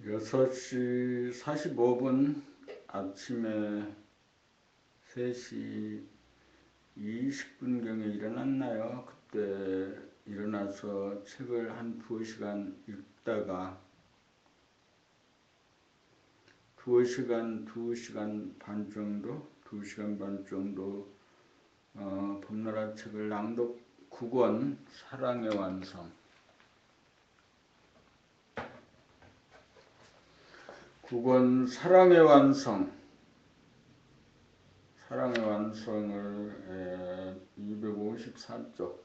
6시 45분 아침에 3시 20분경에 일어났나요? 그때 일어나서 책을 한 2시간 읽다가 2시간 반 정도 범나라 책을 낭독 9권 사랑의 완성 9권 사랑의 완성을 254쪽까지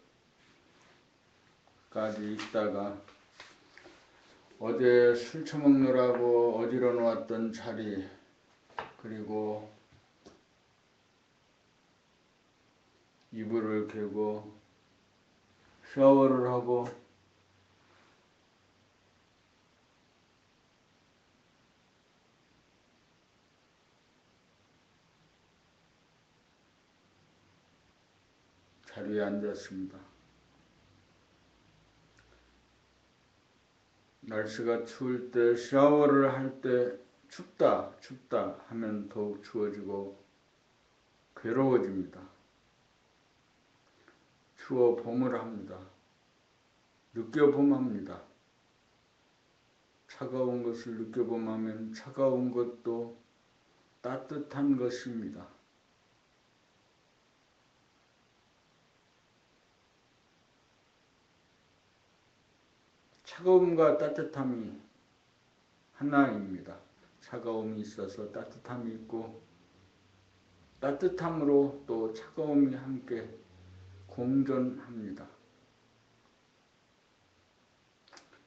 읽다가 어제 술 처먹느라고 어지러 놓았던 자리, 그리고 이불을 개고 샤워를 하고 자리에 앉았습니다. 날씨가 추울 때 샤워를 할 때 춥다 하면 더욱 추워지고 괴로워집니다. 추워 봄을 합니다. 느껴 봄합니다. 차가운 것을 느껴 봄하면 차가운 것도 따뜻한 것입니다. 차가움과 따뜻함이 하나입니다. 차가움이 있어서 따뜻함이 있고, 따뜻함으로 또 차가움이 함께 공존합니다.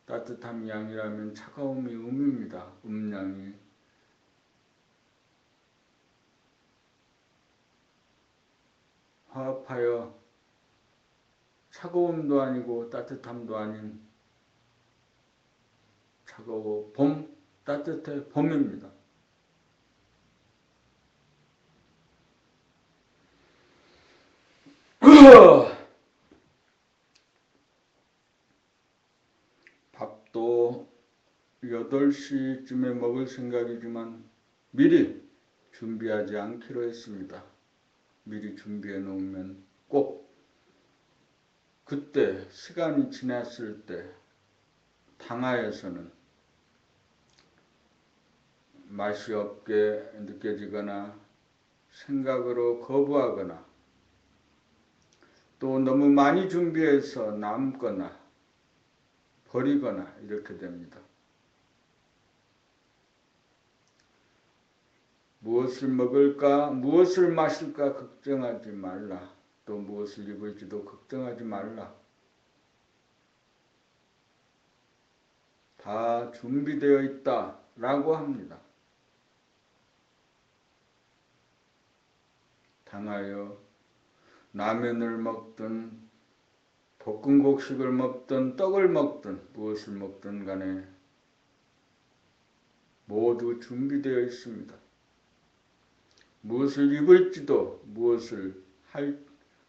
따뜻함이 양이라면 차가움이 음입니다. 음양이. 화합하여 차가움도 아니고 따뜻함도 아닌 차가워 봄, 따뜻해 봄입니다. 밥도 8시쯤에 먹을 생각이지만 미리 준비하지 않기로 했습니다. 미리 준비해 놓으면 꼭 그때 시간이 지났을 때 당하에서는 맛이 없게 느껴지거나 생각으로 거부하거나 또 너무 많이 준비해서 남거나 버리거나 이렇게 됩니다. 무엇을 먹을까, 무엇을 마실까 걱정하지 말라. 또 무엇을 입을지도 걱정하지 말라. 다 준비되어 있다 라고 합니다. 당하여 라면을 먹든 볶음곡식을 먹든 떡을 먹든 무엇을 먹든 간에 모두 준비되어 있습니다. 무엇을 입을지도 무엇을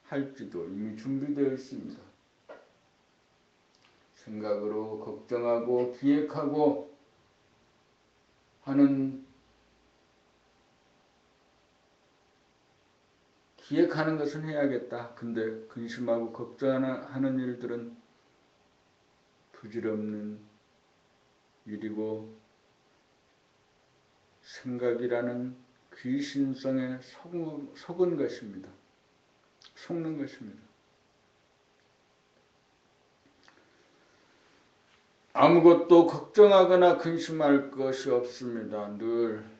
할지도 이미 준비되어 있습니다. 생각으로 걱정하고 기획하고 기획하는 것은 해야겠다. 근데 근심하고 걱정하는 일들은 부질없는 일이고 생각이라는 귀신성에 속은 것입니다. 속는 것입니다. 아무것도 걱정하거나 근심할 것이 없습니다. 늘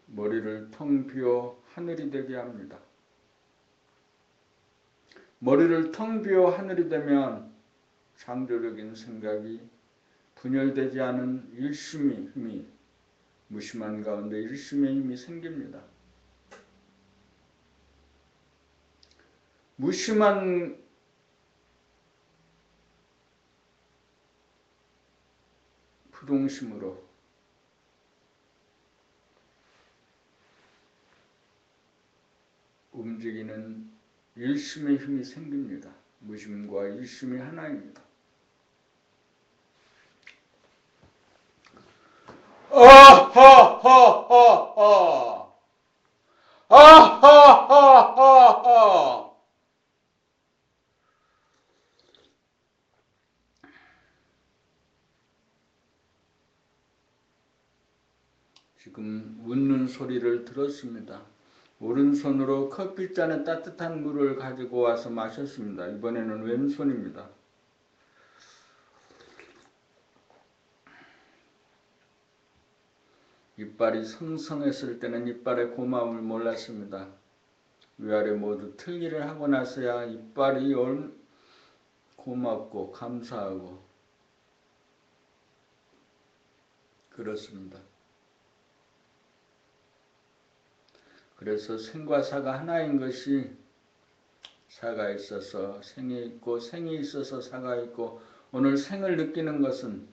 머리를 텅 비워 하늘이 되게 합니다. 머리를 텅 비워 하늘이 되면 창조적인 생각이 분열되지 않은 일심의 힘이, 무심한 가운데 일심의 힘이 생깁니다. 무심한 부동심으로 움직이는 일심의 힘이 생깁니다. 무심과 일심이 하나입니다. 아하하하하 아하하하하 지금 웃는 소리를 들었습니다. 오른손으로 커피잔에 따뜻한 물을 가지고 와서 마셨습니다. 이번에는 왼손입니다. 이빨이 성성했을 때는 이빨의 고마움을 몰랐습니다. 위아래 모두 틀니를 하고 나서야 이빨이 고맙고 감사하고 그렇습니다. 그래서 생과 사가 하나인 것이, 사가 있어서 생이 있고 생이 있어서 사가 있고, 오늘 생을 느끼는 것은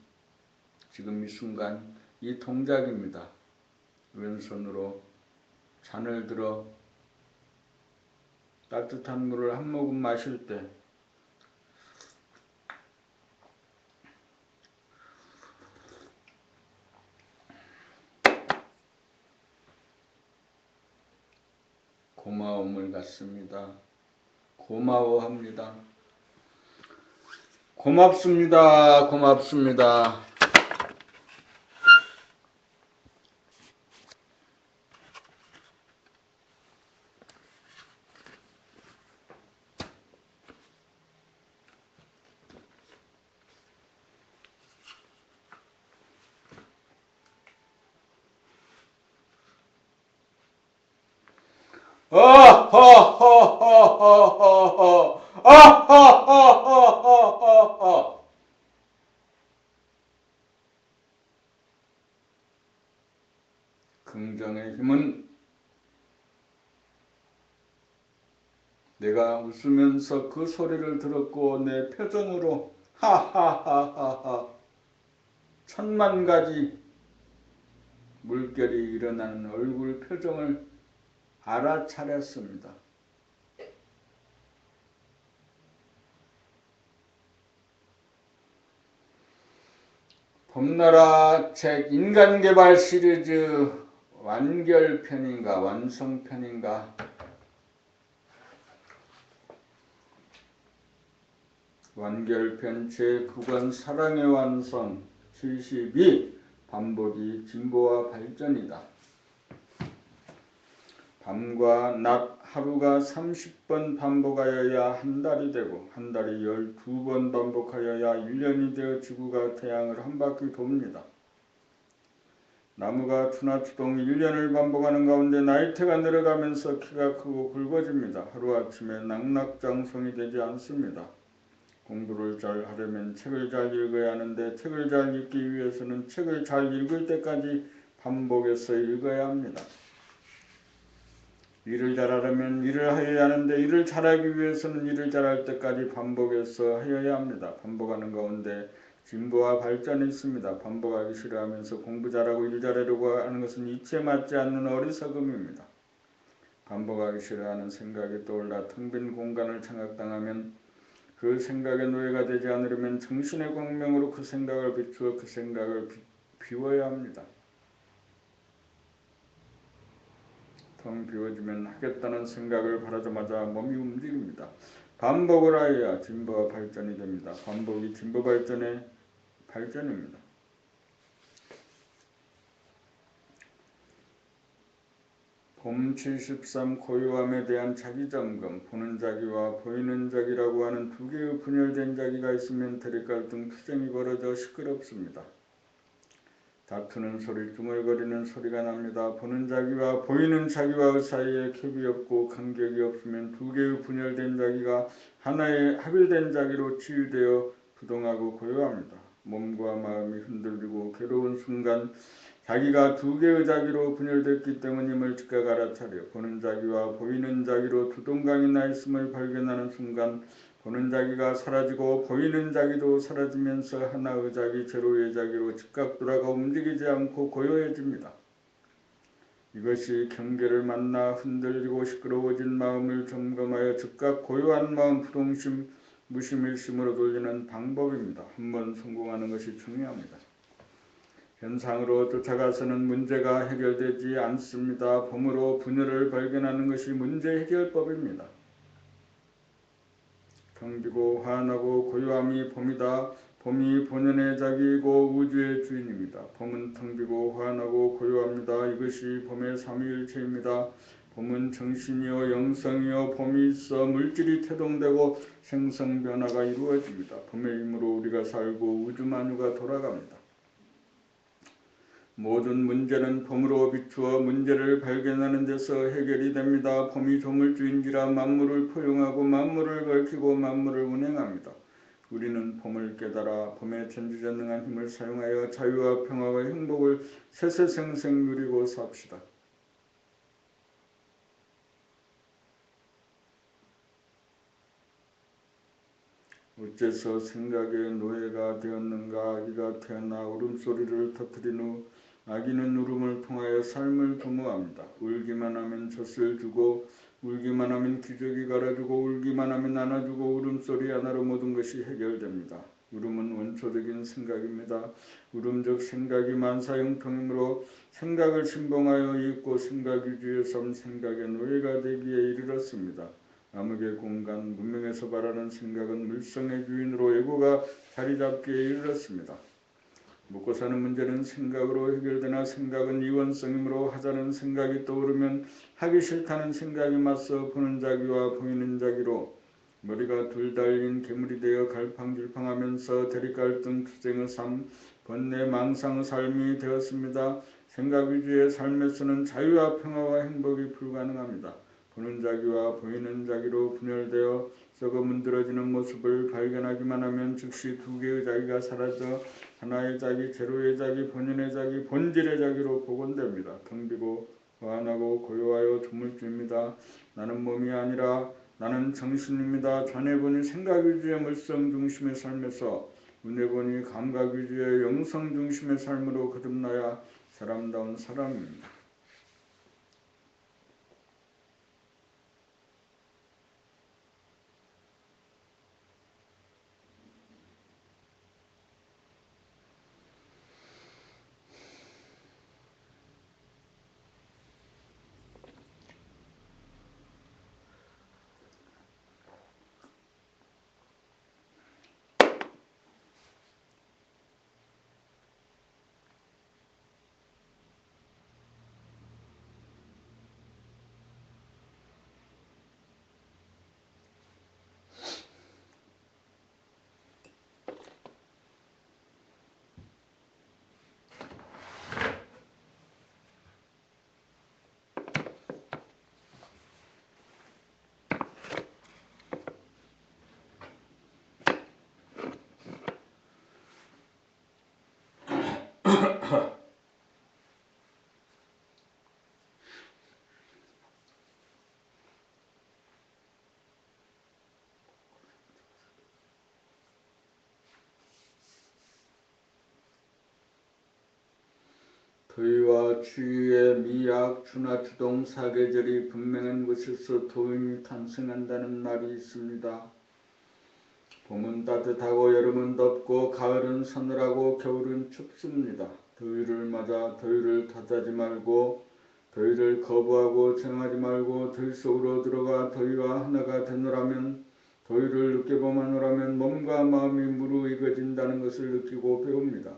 지금 이 순간 이 동작입니다. 왼손으로 잔을 들어 따뜻한 물을 한 모금 마실 때 고마움을 갖습니다. 고마워합니다. 고맙습니다. 고맙습니다. 긍정의 힘은 내가 웃으면서 그 소리를 들었고 내 표정으로 하하하하하 천만 가지 물결이 일어나는 얼굴 표정을 알아차렸습니다. 봄나라 책 인간개발 시리즈 완결편인가 완성편인가, 완결편 제9권 사랑의 완성 72 반복이 진보와 발전이다. 밤과 낮 하루가 30번 반복하여야 한 달이 되고 한 달이 12번 반복하여야 1년이 되어 지구가 태양을 한 바퀴 돕니다. 나무가 투나투동 1년을 반복하는 가운데 나이테가 내려가면서 키가 크고 굵어집니다. 하루아침에 낙낙장성이 되지 않습니다. 공부를 잘 하려면 책을 잘 읽어야 하는데 책을 잘 읽기 위해서는 책을 잘 읽을 때까지 반복해서 읽어야 합니다. 일을 잘하려면 일을 하여야 하는데 일을 잘하기 위해서는 일을 잘할 때까지 반복해서 하여야 합니다. 반복하는 가운데 진보와 발전이 있습니다. 반복하기 싫어하면서 공부 잘하고 일 잘하려고 하는 것은 이치에 맞지 않는 어리석음입니다. 반복하기 싫어하는 생각이 떠올라 텅 빈 공간을 장악당하면 그 생각의 노예가 되지 않으려면 정신의 광명으로 그 생각을 비추어 그 생각을 비워야 합니다. 텅 비워지면 하겠다는 생각을 바라자마자 몸이 움직입니다. 반복을 하여야 진보와 발전이 됩니다. 반복이 진보 발전의 발전입니다. 봄 73 고요함에 대한 자기점검. 보는 자기와 보이는 자기라고 하는 두 개의 분열된 자기가 있으면 대립갈등 투쟁이 벌어져 시끄럽습니다. 다투는 소리, 중얼거리는 소리가 납니다. 보는 자기와 보이는 자기와 사이에 캡이 없고 간격이 없으면 두 개의 분열된 자기가 하나의 합일된 자기로 치유되어 부동하고 고요합니다. 몸과 마음이 흔들리고 괴로운 순간 자기가 두 개의 자기로 분열됐기 때문임을 즉각 알아차려 보는 자기와 보이는 자기로 두 동강이 나 있음을 발견하는 순간 보는 자기가 사라지고 보이는 자기도 사라지면서 하나의 자기 제로의 자기로 즉각 돌아가 움직이지 않고 고요해집니다. 이것이 경계를 만나 흔들리고 시끄러워진 마음을 점검하여 즉각 고요한 마음 부동심 무심일심으로 돌리는 방법입니다. 한번 성공하는 것이 중요합니다. 현상으로 쫓아가서는 문제가 해결되지 않습니다. 봄으로 분열을 발견하는 것이 문제 해결법입니다. 텅비고 환하고 고요함이 봄이다. 봄이 본연의 자기이고 우주의 주인입니다. 봄은 텅비고 환하고 고요합니다. 이것이 봄의 삼위일체입니다. 봄은 정신이요 영성이요 봄이 있어 물질이 태동되고 생성변화가 이루어집니다. 봄의 힘으로 우리가 살고 우주 만유가 돌아갑니다. 모든 문제는 봄으로 비추어 문제를 발견하는 데서 해결이 됩니다. 봄이 조물주인지라 만물을 포용하고 만물을 밝히고 만물을 운행합니다. 우리는 봄을 깨달아 봄의 전지전능한 힘을 사용하여 자유와 평화와 행복을 세세생생 누리고 삽시다. 어째서 생각의 노예가 되었는가. 아기가 태어나 울음소리를 터뜨린 후 아기는 울음을 통하여 삶을 도모합니다. 울기만 하면 젖을 주고 울기만 하면 기저귀 갈아주고 울기만 하면 안아주고 울음소리 하나로 모든 것이 해결됩니다. 울음은 원초적인 생각입니다. 울음적 생각이 만사형통이므로 생각을 신봉하여 잊고 생각위주의 삶 생각의 노예가 되기에 이르렀습니다. 암흑의 공간 문명에서 바라는 생각은 물성의 주인으로 예고가 자리잡기에 이르렀습니다. 먹고 사는 문제는 생각으로 해결되나 생각은 이원성이므로 하자는 생각이 떠오르면 하기 싫다는 생각이 맞서 보는 자기와 보이는 자기로 머리가 둘 달린 괴물이 되어 갈팡질팡하면서 대립갈등 투쟁의 삶 번뇌 망상의 삶이 되었습니다. 생각 위주의 삶에서는 자유와 평화와 행복이 불가능합니다. 보는 자기와 보이는 자기로 분열되어 썩어 문드러지는 모습을 발견하기만 하면 즉시 두 개의 자기가 사라져 하나의 자기, 제로의 자기, 본연의 자기, 본질의 자기로 복원됩니다. 텅비고 환하고 고요하여 조물주입니다. 나는 몸이 아니라 나는 정신입니다. 전해보니 생각 위주의 물성 중심의 삶에서 은혜보니 감각 위주의 영성 중심의 삶으로 거듭나야 사람다운 사람입니다. 더위와 추위의 미약, 추나 추동, 사계절이 분명한 곳에서 도움이 탄생한다는 말이 있습니다. 봄은 따뜻하고 여름은 덥고 가을은 서늘하고 겨울은 춥습니다. 더위를 맞아 더위를 탓하지 말고 더위를 거부하고 정하지 말고 더위 속으로 들어가 더위와 하나가 되노라면 더위를 느껴보마노라면 몸과 마음이 무르익어진다는 것을 느끼고 배웁니다.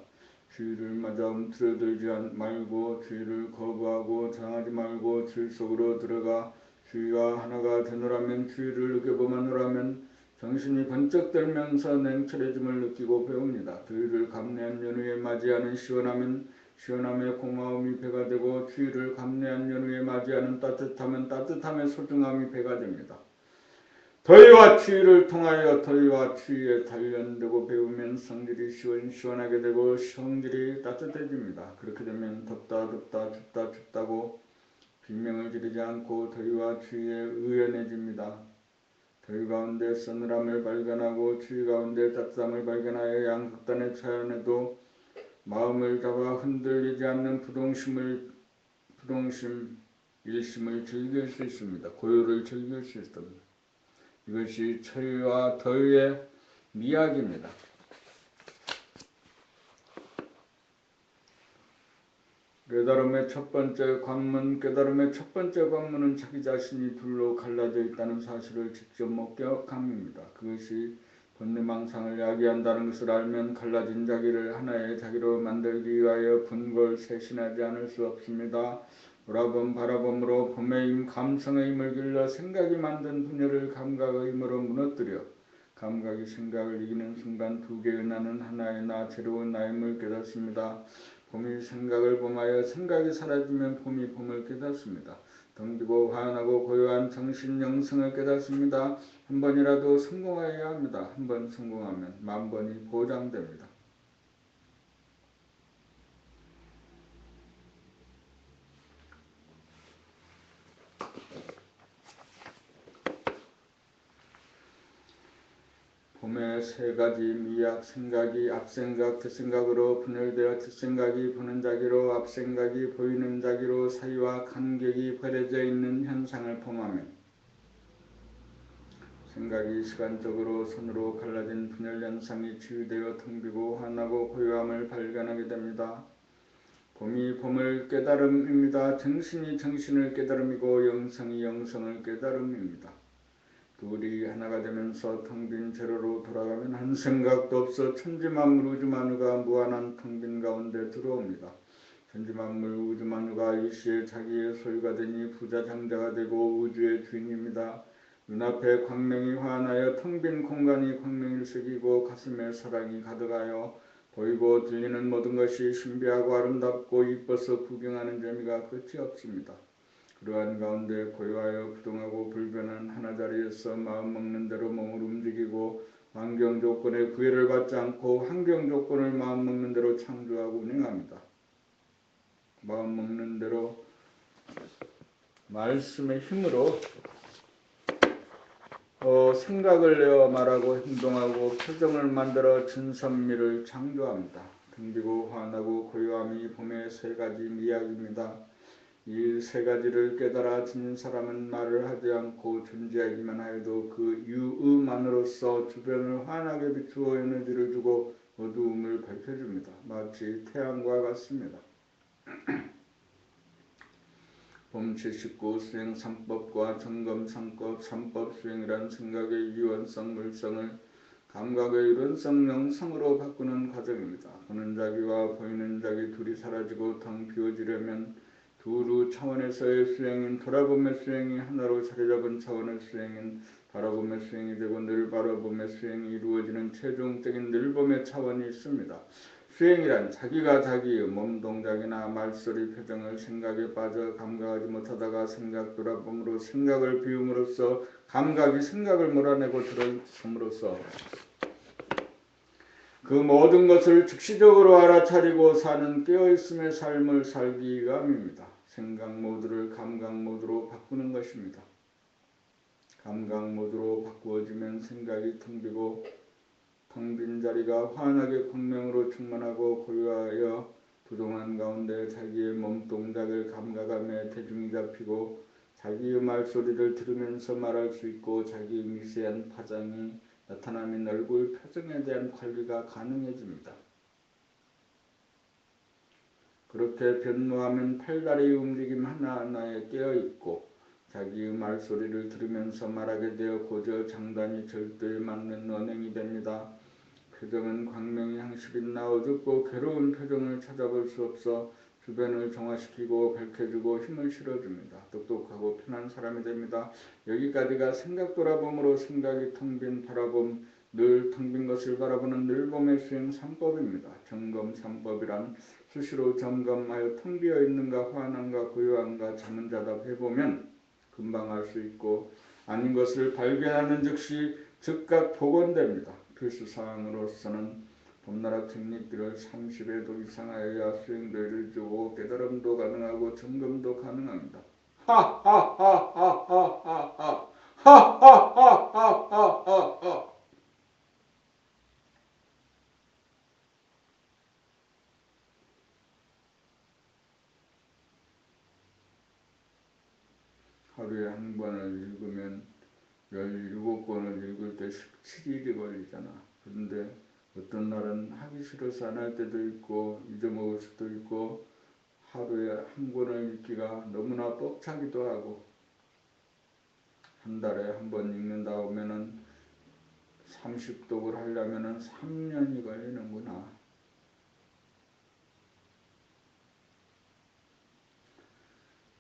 주위를 맞아 움츠러들지 말고 주위를 거부하고 정하지 말고 주위 속으로 들어가 주위와 하나가 되노라면 주위를 느껴보마노라면 정신이 번쩍 들면서 냉철해짐을 느끼고 배웁니다. 더위를 감내한 연후에 맞이하는 시원함의 고마움이 배가 되고 추위를 감내한 연후에 맞이하는 따뜻함은 따뜻함의 소중함이 배가 됩니다. 더위와 추위를 통하여 더위와 추위에 단련되고 배우면 성질이 시원시원하게 되고 성질이 따뜻해집니다. 그렇게 되면 덥다 덥다 춥다 춥다고 비명을 지르지 않고 더위와 추위에 의연해집니다. 더위 가운데 서늘함을 발견하고 추위 가운데 따뜻함을 발견하여 양극단의 차원에도 마음을 잡아 흔들리지 않는 일심을 즐길 수 있습니다. 고요를 즐길 수 있습니다. 이것이 추위와 더위의 미학입니다. 깨달음의 첫 번째 관문은 자기 자신이 둘로 갈라져 있다는 사실을 직접 목격함입니다. 그것이 본능망상을 야기한다는 것을 알면 갈라진 자기를 하나의 자기로 만들기 위하여 분골 쇄신하지 않을 수 없습니다. 바라봄으로 봄의 힘, 감성의 힘을 길러 생각이 만든 분열을 감각의 힘으로 무너뜨려 감각이 생각을 이기는 순간 두 개의 나는 하나의 나, 새로운 나임을 깨닫습니다. 봄이 생각을 범하여 생각이 사라지면 봄이 봄을 깨닫습니다. 덤비고 화환하고 고요한 정신 영성을 깨닫습니다. 한 번이라도 성공하여야 합니다. 한 번 성공하면 만 번이 보장됩니다. 봄의 세 가지 미학 생각이 앞생각, 뒷생각으로 분열되어 뒷생각이 보는 자기로 앞생각이 보이는 자기로 사이와 간격이 버려져 있는 현상을 범하면 생각이 시간적으로 선으로 갈라진 분열 현상이 치유되어 텅 비고 환하고 고요함을 발견하게 됩니다. 봄이 봄을 깨달음입니다. 정신이 정신을 깨달음이고 영성이 영성을 깨달음입니다. 둘이 하나가 되면서 텅 빈 제로로 돌아가면 한 생각도 없어 천지만물 우주만유가 무한한 텅 빈 가운데 들어옵니다. 천지만물 우주만유가 일시에 자기의 소유가 되니 부자 장자가 되고 우주의 주인입니다. 눈앞에 광명이 환하여 텅 빈 공간이 광명을 새기고 가슴에 사랑이 가득하여 보이고 들리는 모든 것이 신비하고 아름답고 이뻐서 구경하는 재미가 끝이 없습니다. 그러한 가운데 고요하여 부동하고 불변한 하나자리에서 마음 먹는 대로 몸을 움직이고 환경 조건에 구애를 받지 않고 환경 조건을 마음 먹는 대로 창조하고 운행합니다. 마음 먹는 대로 말씀의 힘으로 생각을 내어 말하고 행동하고 표정을 만들어 진선미를 창조합니다. 등비고 환하고 고요함이 봄의 세 가지 미학입니다. 이 세 가지를 깨달아 지닌 사람은 말을 하지 않고 존재하기만 하여도 그 유의만으로서 주변을 환하게 비추어 에너지를 주고 어두움을 밝혀줍니다. 마치 태양과 같습니다. 봄 79 수행 3법과 점검 3법 3법 수행이란 생각의 유연성 물성을 감각의 이론성 영성으로 바꾸는 과정입니다. 보는 자기와 보이는 자기 둘이 사라지고 텅 비워지려면 두루 차원에서의 수행인 돌아봄의 수행이 하나로 자리잡은 차원의 수행인 바라봄의 수행이 되고 늘 바라봄의 수행이 이루어지는 최종적인 늘봄의 차원이 있습니다. 수행이란 자기가 자기의 몸 동작이나 말소리 표정을 생각에 빠져 감각하지 못하다가 생각 돌아봄으로 생각을 비움으로써 감각이 생각을 몰아내고 들어섬으로써 그 모든 것을 즉시적으로 알아차리고 사는 깨어있음의 삶을 살기 위함입니다. 생각 모드를 감각 모드로 바꾸는 것입니다. 감각 모드로 바꾸어지면 생각이 텅 비고 텅 빈 자리가 환하게 광명으로 충만하고 고요하여 부동한 가운데 자기의 몸 동작을 감각함에 대중이 잡히고 자기의 말소리를 들으면서 말할 수 있고 자기의 미세한 파장이 나타나면 얼굴 표정에 대한 관리가 가능해집니다. 그렇게 변모하면 팔다리의 움직임 하나하나에 깨어있고 자기의 말소리를 들으면서 말하게 되어 고저 장단이 절도에 맞는 언행이 됩니다. 표정은 광명이 항시 빛나 어둡고 괴로운 표정을 찾아볼 수 없어 주변을 정화시키고 밝혀주고 힘을 실어줍니다. 똑똑하고 편한 사람이 됩니다. 여기까지가 생각 돌아봄으로 생각이 텅 빈 바라봄, 늘 텅 빈 것을 바라보는 늘봄의 수행 3법입니다. 점검 3법이란 수시로 점검하여 텅 비어 있는가 환한가 고요한가 자문자답 해보면 금방 알 수 있고 아닌 것을 발견하는 즉시 즉각 복원됩니다. 필수사항으로서는 봄나라 tech닉들을 30회도 이상하여야 수행도 이루어지고 깨달음도 가능하고 점검도 가능합니다. 하하하하하하하 하하하하하하 하루에 한 권을 읽으면 17권을 읽을 때 17일이 걸리잖아. 그런데 어떤 날은 하기 싫어서 안 할 때도 있고 잊어먹을 수도 있고 하루에 한 권을 읽기가 너무나 벅차기도 하고 한 달에 한 번 읽는다 하면은 30독을 하려면은 3년이 걸리는구나.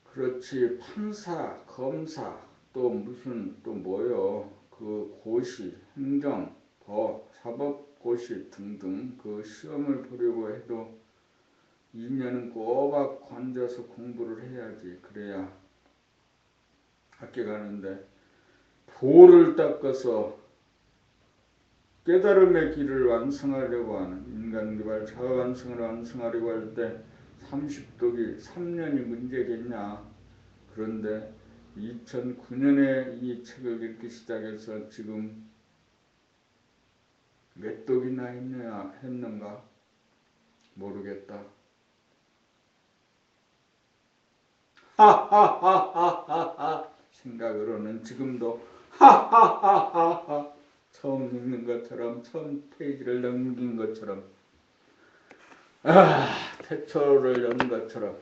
그렇지. 판사, 검사, 또 무슨 또 뭐요? 그 고시, 행정, 법, 사법고시 등등 그 시험을 보려고 해도 2년은 꼬박 관져서 공부를 해야지. 그래야 합격하는데 도를 닦아서 깨달음의 길을 완성하려고 하는 인간개발 자아완성을 완성하려고 할 때 30독이 3년이 문제겠냐. 그런데 2009년에 이 책을 읽기 시작해서 지금 몇 독이나 했는가 모르겠다. 하하하하하하 생각으로는 지금도 하하하하하 처음 읽는 것처럼 처음 페이지를 넘긴 것처럼 태초를 여는 것처럼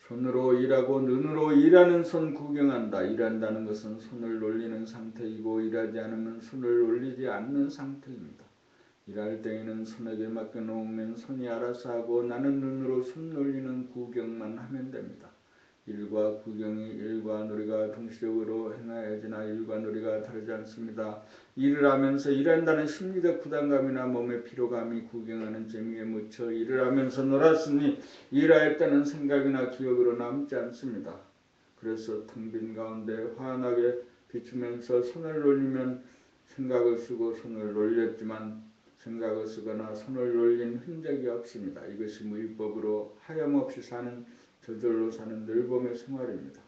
손으로 일하고 눈으로 일하는 손 구경한다. 일한다는 것은 손을 놀리는 상태이고 일하지 않으면 손을 놀리지 않는 상태입니다. 일할 때에는 손에게 맡겨놓으면 손이 알아서 하고 나는 눈으로 손 놀리는 구경만 하면 됩니다. 일과 구경이 일과 놀이가 동시적으로 행하여지나 일과 놀이가 다르지 않습니다. 일을 하면서 일한다는 심리적 부담감이나 몸의 피로감이 구경하는 재미에 묻혀 일을 하면서 놀았으니 일하였다는 생각이나 기억으로 남지 않습니다. 그래서 텅 빈 가운데 환하게 비추면서 손을 놀리면 생각을 쓰고 손을 놀렸지만 생각을 쓰거나 손을 놀린 흔적이 없습니다. 이것이 무위법으로 하염없이 사는 저절로 사는 늘봄의 생활입니다.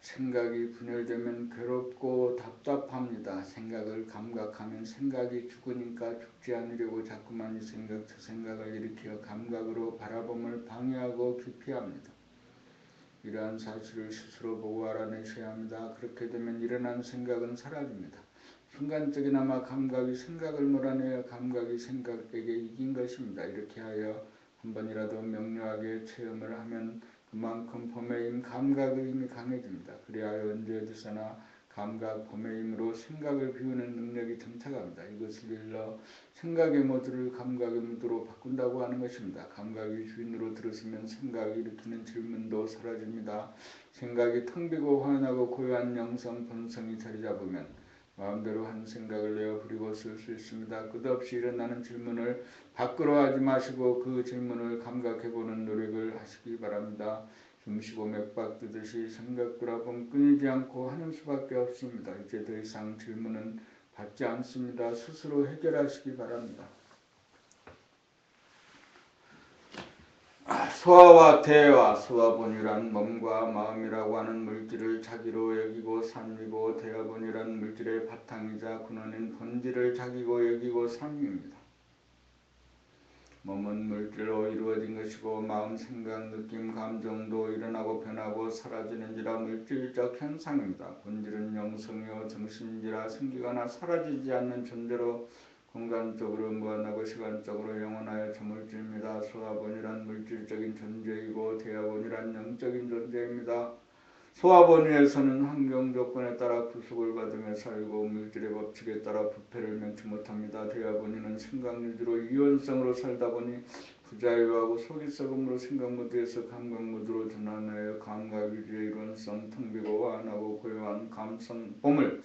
생각이 분열되면 괴롭고 답답합니다. 생각을 감각하면 생각이 죽으니까 죽지 않으려고 자꾸만 이 생각 저 생각을 일으켜 감각으로 바라봄을 방해하고 기피합니다. 이러한 사실을 스스로 보고 알아내셔야 합니다. 그렇게 되면 일어난 생각은 사라집니다. 순간적이나마 감각이 생각을 몰아내어 감각이 생각에게 이긴 것입니다. 이렇게 하여 한 번이라도 명료하게 체험을 하면 그만큼 봄의 감각의 힘이 강해집니다. 그리하여 언제 어디서나 감각, 봄의 힘으로 생각을 비우는 능력이 정착합니다. 이것을 일러 생각의 모드를 감각의 모드로 바꾼다고 하는 것입니다. 감각이 주인으로 들었으면 생각이 일으키는 질문도 사라집니다. 생각이 텅 비고 환하고 고요한 영성, 본성이 자리 잡으면 마음대로 한 생각을 내어 부리고 쓸 수 있습니다. 끝없이 일어나는 질문을 밖으로 하지 마시고 그 질문을 감각해보는 노력을 하시기 바랍니다. 숨쉬고 맥박 뜨듯이 생각 돌아보면 끊이지 않고 하는 수밖에 없습니다. 이제 더 이상 질문은 받지 않습니다. 스스로 해결하시기 바랍니다. 소화와 대화, 소화본이란 몸과 마음이라고 하는 물질을 자기로 여기고 삼이고 대화본이란 물질의 바탕이자 근원인 본질을 자기고 여기고 삼입니다. 몸은 물질로 이루어진 것이고 마음, 생각, 느낌, 감정도 일어나고 변하고 사라지는지라 물질적 현상입니다. 본질은 영성이요 정신인지라 생기거나 사라지지 않는 존재로 공간적으로 무한하고 시간적으로 영원하여 저물질입니다. 소화본이란 물질적인 존재이고 대화본이란 영적인 존재입니다. 소화본위에서는 환경 조건에 따라 구속을 받으며 살고 물질의 법칙에 따라 부패를 면치 못합니다. 대화본위는 생각 유지로 이원성으로 살다 보니 부자유하고 속이 썩음으로 생각 모드에서 감각 모드로 전환하여 감각 유지의 이원성, 텅비고 환하고 고요한 감성 봄을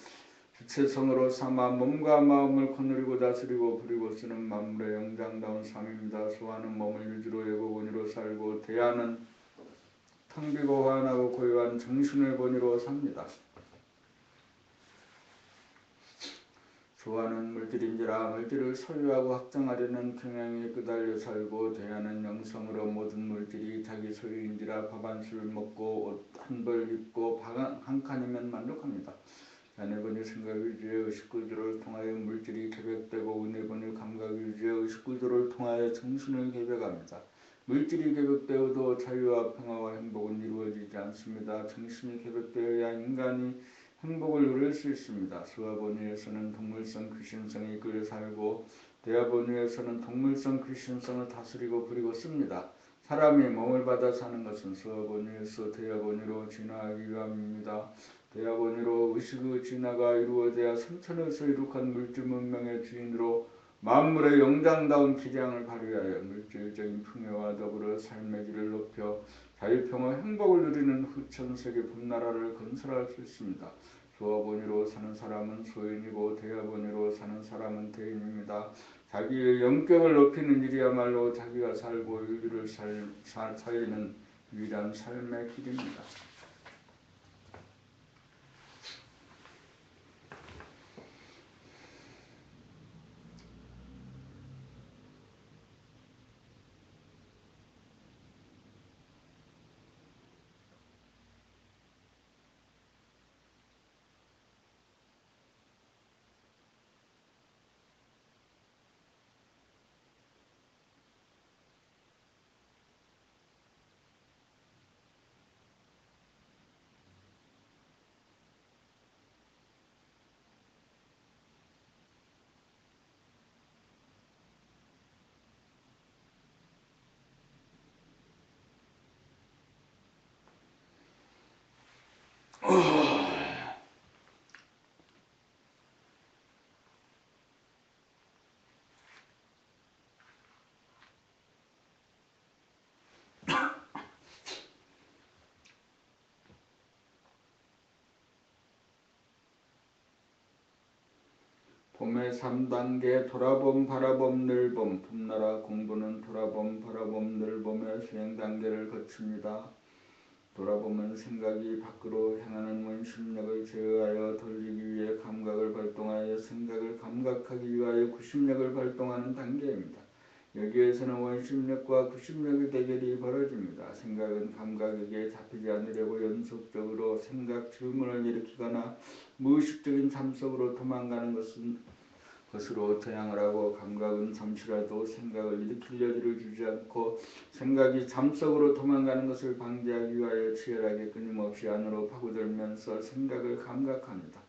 주체성으로 삼아 몸과 마음을 거느리고 다스리고 부리고 쓰는 만물의 영장다운 삶입니다. 소화는 몸을 유지로 예고본위로 살고 대화는 텅비고 환하고 고요한 정신을 본위로 삽니다. 소화는 물질인지라 물질을 소유하고 확장하려는 경향에 끄달려 살고 대하는 영성으로 모든 물질이 자기 소유인지라 밥 한 술 먹고 옷 한 벌 입고 방 한 칸이면 만족합니다. 자네본이 생각유지의 의식구조를 통하여 물질이 개벽되고 은혜본이 감각유지의 의식구조를 통하여 정신을 개벽합니다. 물질이 개벽되어도 자유와 평화와 행복은 이루어지지 않습니다. 정신이 개벽되어야 인간이 행복을 누릴 수 있습니다. 소화본위에서는 동물성 귀신성이 이끌려 살고 대화본위에서는 동물성 귀신성을 다스리고 부리고 씁니다. 사람이 몸을 받아 사는 것은 소화본위에서 대화본위로 진화하기 위함입니다. 대화본위로 의식의 진화가 이루어져야 선천에서 이룩한 물질 문명의 주인으로 만물의 영장다운 기량을 발휘하여 물질적인 풍요와 더불어 삶의 질을 높여 자유평화 행복을 누리는 후천세계 봄나라를 건설할 수 있습니다. 소화본위로 사는 사람은 소인이고 대화본위로 사는 사람은 대인입니다. 자기의 영격을 높이는 일이야말로 자기가 살고 인류를 살리는 유일한 삶의 길입니다. 봄의 3단계 돌아봄, 바라봄, 늘봄. 봄나라 공부는 돌아봄, 바라봄, 늘봄의 수행 단계를 거칩니다. 돌아보면 생각이 밖으로 향하는 원심력을 제어하여 돌리기 위해 감각을 발동하여 생각을 감각하기 위하여 구심력을 발동하는 단계입니다. 여기에서는 원심력과 구심력의 대결이 벌어집니다. 생각은 감각에게 잡히지 않으려고 연속적으로 생각 질문을 일으키거나 무의식적인 잠 속으로 도망가는 것으로 저양을 하고 감각은 잠시라도 생각을 일으킬 여지를 주지 않고 생각이 잠속으로 도망가는 것을 방지하기 위하여 치열하게 끊임없이 안으로 파고들면서 생각을 감각합니다.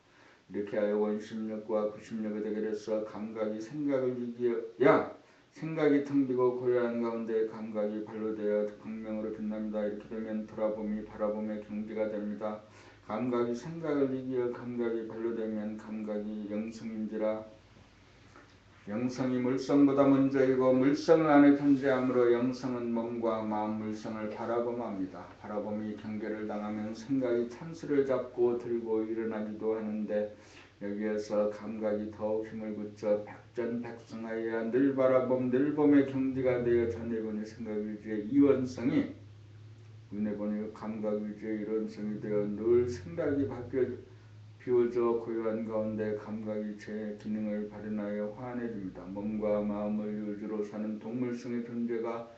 이렇게 하여 원심력과 구심력의 대결에서 감각이 생각을 이기어야 생각이 텅 비고 고요한 가운데 감각이 발로 되어 광명으로 빛납니다. 이렇게 되면 돌아봄이 바라봄의 경지가 됩니다. 감각이 생각을 이기어 감각이 반로되면 감각이 영성인지라. 영성이 물성보다 먼저이고 물성 안에 존재하므로 영성은 몸과 마음 물성을 바라봄합니다. 바라봄이 경계를 당하면 생각이 찬수를 잡고 들고 일어나기도 하는데 여기에서 감각이 더욱 힘을 붙여 백전백승하여야 늘 바라봄 늘 봄의 경지가 되어 전해보니 생각위주의 이원성이 은혜보니 감각위주의 일원성이 되어 늘 생각이 바뀌어 비워져 고요한 가운데 감각이 제 기능을 발현하여 환해집니다. 몸과 마음을 유주로 사는 동물성의 존재가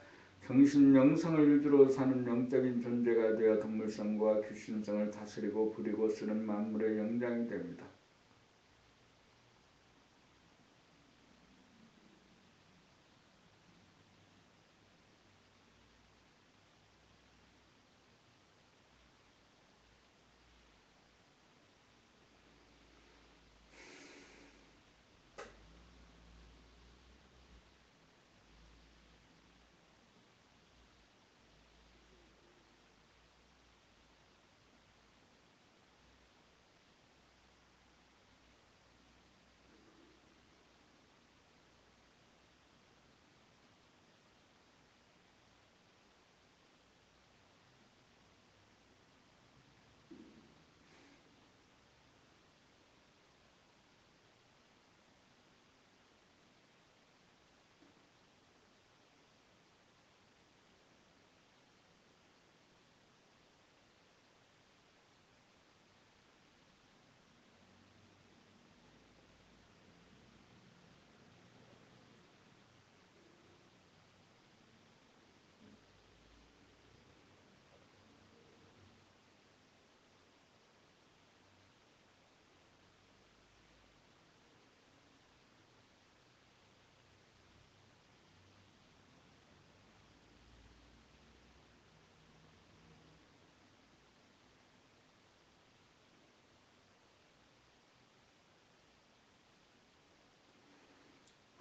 정신 영성을 유주로 사는 영적인 존재가 되어 동물성과 귀신성을 다스리고 부리고 쓰는 만물의 영장이 됩니다.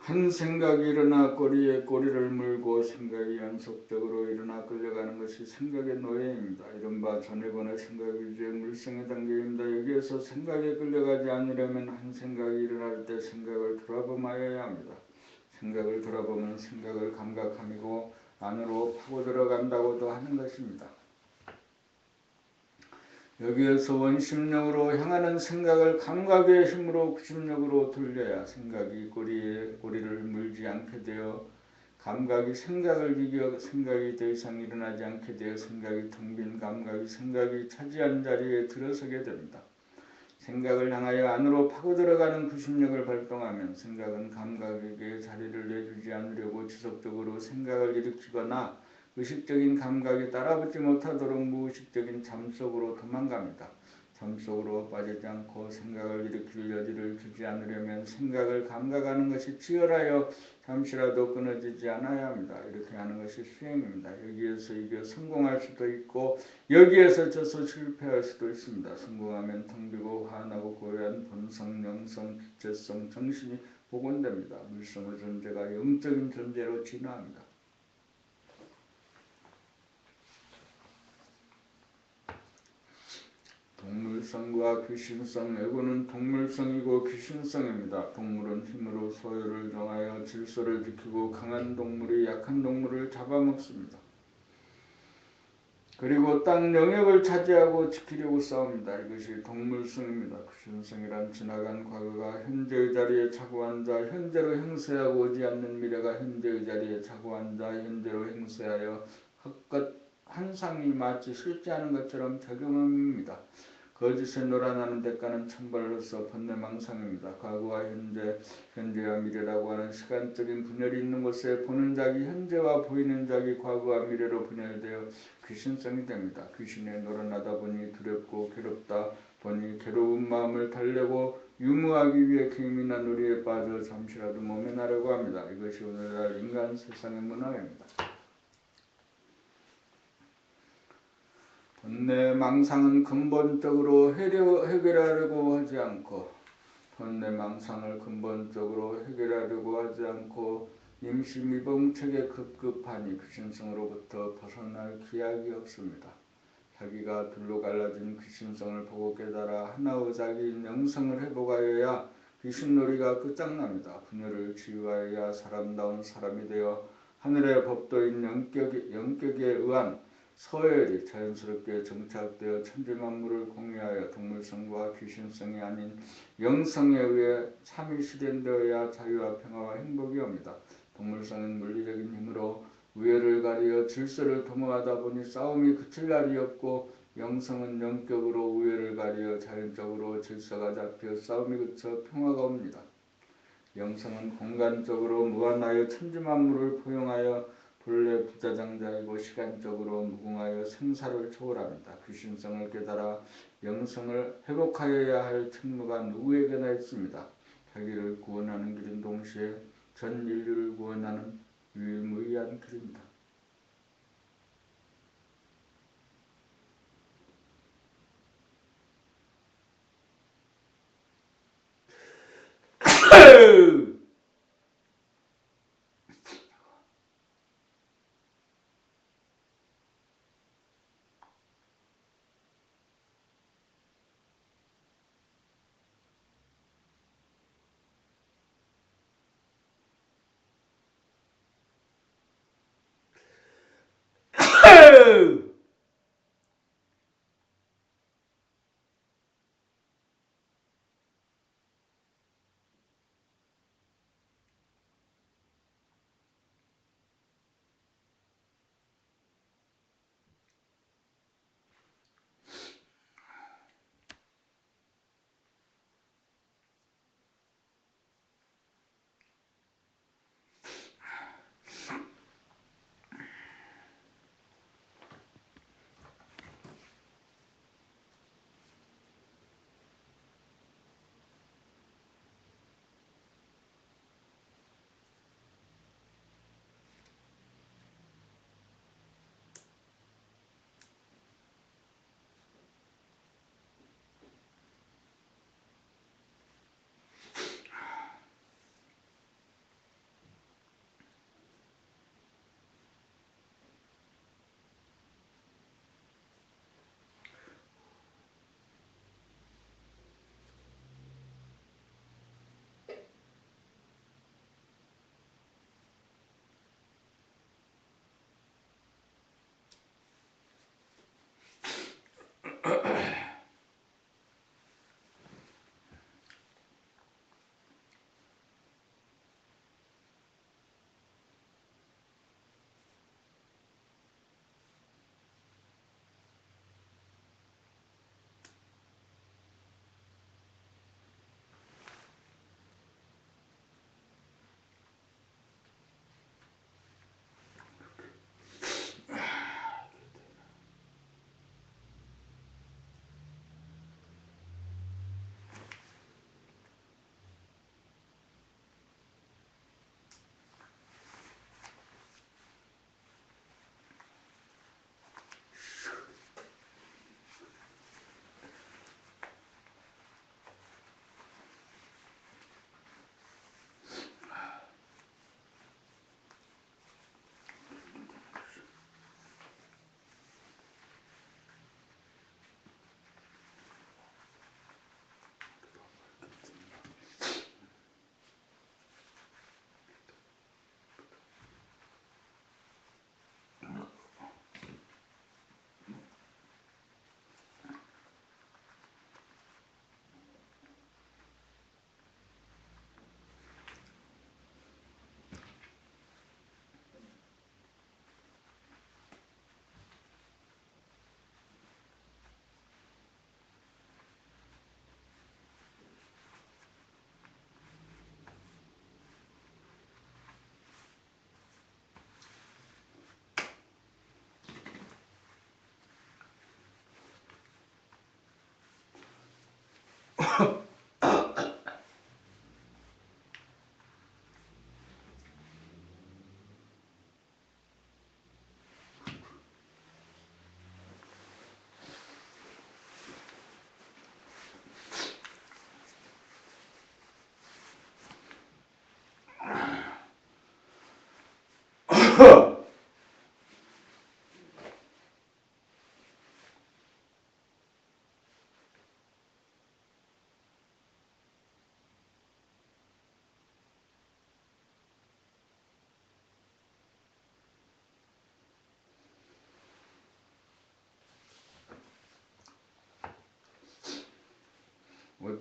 한 생각이 일어나 꼬리에 꼬리를 물고 생각이 연속적으로 일어나 끌려가는 것이 생각의 노예입니다. 이른바 전해번의 생각위주의 물성의 단계입니다. 여기에서 생각에 끌려가지 않으려면 한 생각이 일어날 때 생각을 돌아보아야 합니다. 생각을 돌아보면 생각을 감각함이고 안으로 파고 들어간다고도 하는 것입니다. 여기에서 원심력으로 향하는 생각을 감각의 힘으로 구심력으로 돌려야 생각이 꼬리를 물지 않게 되어 감각이 생각을 이겨 생각이 더 이상 일어나지 않게 되어 생각이 텅 빈 감각이 생각이 차지한 자리에 들어서게 됩니다. 생각을 향하여 안으로 파고 들어가는 구심력을 발동하면 생각은 감각에게 자리를 내주지 않으려고 지속적으로 생각을 일으키거나 의식적인 감각에 따라붙지 못하도록 무의식적인 잠속으로 도망갑니다. 잠속으로 빠지지 않고 생각을 일으킬 여지를 주지 않으려면 생각을 감각하는 것이 치열하여 잠시라도 끊어지지 않아야 합니다. 이렇게 하는 것이 수행입니다. 여기에서 이겨 성공할 수도 있고 여기에서 져서 실패할 수도 있습니다. 성공하면 텅 비고 환하고 고요한 본성, 영성, 기체성, 정신이 복원됩니다. 물성의 존재가 영적인 존재로 진화합니다. 동물성과 귀신성, 에고는 동물성이고 귀신성입니다. 동물은 힘으로 소유를 정하여 질서를 지키고 강한 동물이 약한 동물을 잡아먹습니다. 그리고 땅 영역을 차지하고 지키려고 싸웁니다. 이것이 동물성입니다. 귀신성이란 지나간 과거가 현재의 자리에 차고 앉아 현재로 행세하고 오지 않는 미래가 현재의 자리에 차고 앉아 현재로 행세하여 헛것 환상이 마치 실제하는 것처럼 작용합니다. 거짓에 놀아나는 대가는 천벌로서 번뇌망상입니다. 과거와 현재, 현재와 미래라고 하는 시간적인 분열이 있는 곳에 보는 자기 현재와 보이는 자기 과거와 미래로 분열되어 귀신성이 됩니다. 귀신에 놀아나다 보니 두렵고 괴롭다 보니 괴로운 마음을 달래고 유무하기 위해 게임이나 놀이에 빠져 잠시라도 모면하려고 합니다. 이것이 오늘날 인간 세상의 문화입니다. 번뇌망상은 근본적으로 해결하려고 하지 않고 번뇌망상을 근본적으로 해결하려고 하지 않고 임시미봉책에 급급하니 귀신성으로부터 벗어날 기약이 없습니다. 자기가 둘로 갈라진 그 신성을 보고 깨달아 하나의 자기인 영성을 회복하여야 귀신놀이가 끝장납니다. 분열을 치유하여야 사람다운 사람이 되어 하늘의 법도인 영격에 의한 서열이 자연스럽게 정착되어 천지만물을 공유하여 동물성과 귀신성이 아닌 영성에 의해 참이 실현되어야 자유와 평화와 행복이 옵니다. 동물성은 물리적인 힘으로 우열을 가리어 질서를 도모하다 보니 싸움이 그칠 날이 없고, 영성은 영격으로 우열을 가리어 자연적으로 질서가 잡혀 싸움이 그쳐 평화가 옵니다. 영성은 공간적으로 무한하여 천지만물을 포용하여 본래 부자장자이고 시간적으로 무궁하여 생사를 초월합니다. 귀신성을 깨달아 영성을 회복하여야 할 책무가 누구에게나 있습니다. 자기를 구원하는 길은 동시에 전 인류를 구원하는 유일무이한 길입니다.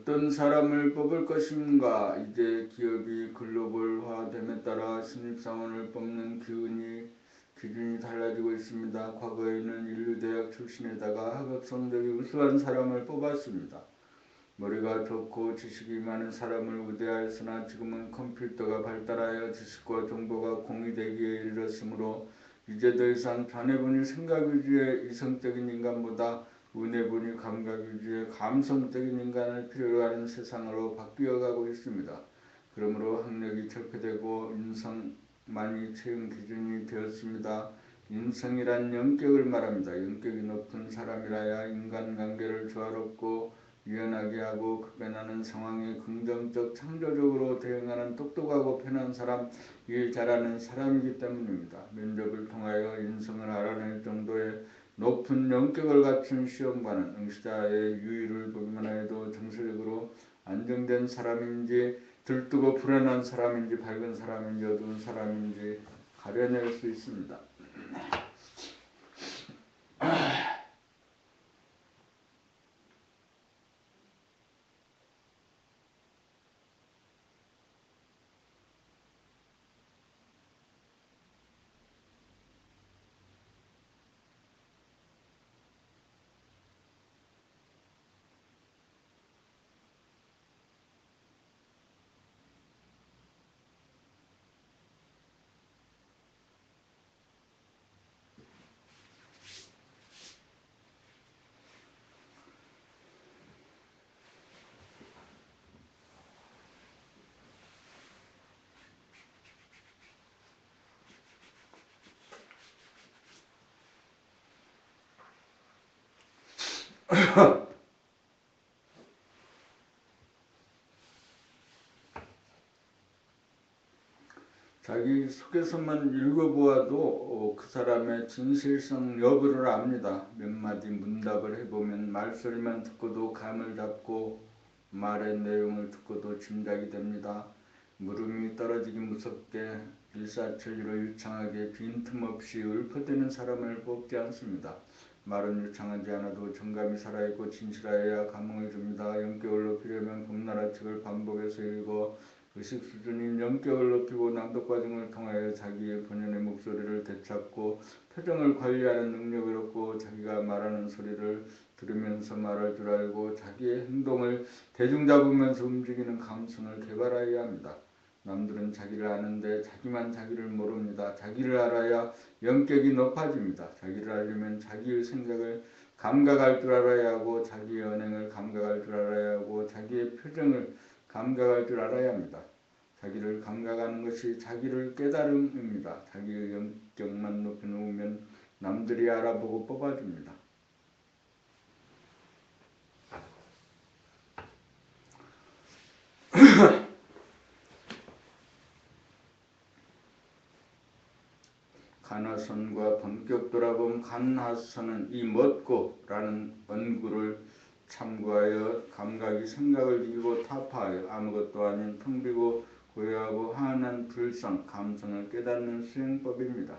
어떤 사람을 뽑을 것인가? 이제 기업이 글로벌화됨에 따라 신입사원을 뽑는 기준이 달라지고 있습니다. 과거에는 인류대학 출신에다가 학업 성적이 우수한 사람을 뽑았습니다. 머리가 좋고 지식이 많은 사람을 우대하였으나 지금은 컴퓨터가 발달하여 지식과 정보가 공유되기에 이르렀으므로 이제 더 이상 자네분이 생각위주의 이성적인 인간보다 은혜분이 감각위주의 감성적인 인간을 필요로 하는 세상으로 바뀌어가고 있습니다. 그러므로 학력이 적폐되고 인성만이 채용 기준이 되었습니다. 인성이란 영격을 말합니다. 영격이 높은 사람이라야 인간관계를 조화롭고 유연하게 하고 급변하는 상황에 긍정적 창조적으로 대응하는 똑똑하고 편한 사람, 일 잘하는 사람이기 때문입니다. 면접을 통하여 인성을 알아낼 정도의 높은 영격을 갖춘 시험관은 응시자의 유의를 보기만 해도 정서적으로 안정된 사람인지 들뜨고 불안한 사람인지 밝은 사람인지 어두운 사람인지 가려낼 수 있습니다. 자기 속에서만 읽어보아도 그 사람의 진실성 여부를 압니다. 몇 마디 문답을 해보면 말소리만 듣고도 감을 잡고 말의 내용을 듣고도 짐작이 됩니다. 물음이 떨어지기 무섭게 일사천리로 유창하게 빈틈없이 읊어대는 사람을 뽑지 않습니다. 말은 유창하지 않아도 정감이 살아있고 진실하여야 감흥을 줍니다. 영격을 높이려면 봄나라 책을 반복해서 읽어 의식 수준인 영격을 높이고 낭독 과정을 통하여 자기의 본연의 목소리를 되찾고 표정을 관리하는 능력을 얻고 자기가 말하는 소리를 들으면서 말할 줄 알고 자기의 행동을 대중 잡으면서 움직이는 감성을 개발하여야 합니다. 남들은 자기를 아는데 자기만 자기를 모릅니다. 자기를 알아야 영격이 높아집니다. 자기를 알려면 자기의 생각을 감각할 줄 알아야 하고 자기의 언행을 감각할 줄 알아야 하고 자기의 표정을 감각할 줄 알아야 합니다. 자기를 감각하는 것이 자기를 깨달음입니다. 자기의 영격만 높여놓으면 남들이 알아보고 뽑아줍니다. 간화선과 본격 돌아봄 간화선은 이 멋고 라는 언구를 참고하여 감각이 생각을 이기고 타파하여 아무것도 아닌 텅 비고 고요하고 환한 불성, 감성을 깨닫는 수행법입니다.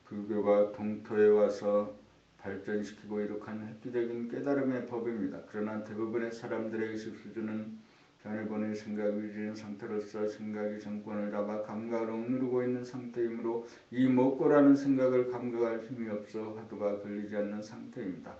불교가 동토에 와서 발전시키고 이룩한 획기적인 깨달음의 법입니다. 그러나 대부분의 사람들의 의식 수준은 자네분의 생각 위주인 상태로서 생각이 정권을 잡아 감각을 억누르고 있는 상태이므로 이 먹고라는 생각을 감각할 힘이 없어 화두가 걸리지 않는 상태입니다.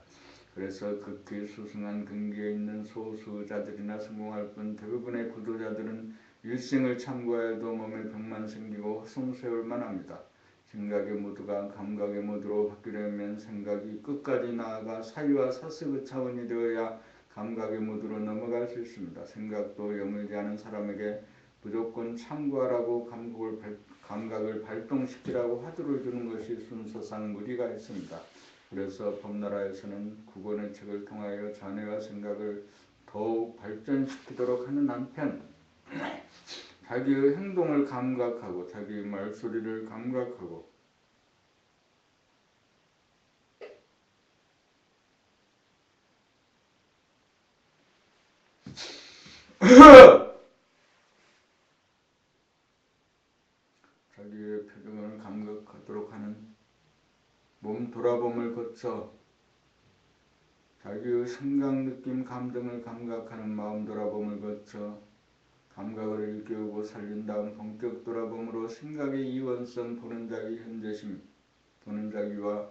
그래서 극히 수승한 근기에 있는 소수자들이나 성공할 뿐 대부분의 구도자들은 일생을 참고해도 몸에 병만 생기고 헛송세월만 합니다. 생각의 모두가 감각의 모두로 바뀌려면 생각이 끝까지 나아가 사유와 사색의 차원이 되어야 감각의 모두로 넘어갈 수 있습니다. 생각도 여물지 않은 사람에게 무조건 참고하라고 감각을 발동시키라고 화두를 주는 것이 순서상 무리가 있습니다. 그래서 법나라에서는 구권의 책을 통하여 자뇌와 생각을 더욱 발전시키도록 하는 한편 자기의 행동을 감각하고 자기의 말소리를 감각하고 자기의 표정을 감각하도록 하는 몸 돌아봄을 거쳐 자기의 생각, 느낌, 감정을 감각하는 마음 돌아봄을 거쳐 감각을 일깨우고 살린 다음 본격 돌아봄으로 생각의 이원성, 보는 자기 현재심, 보는 자기와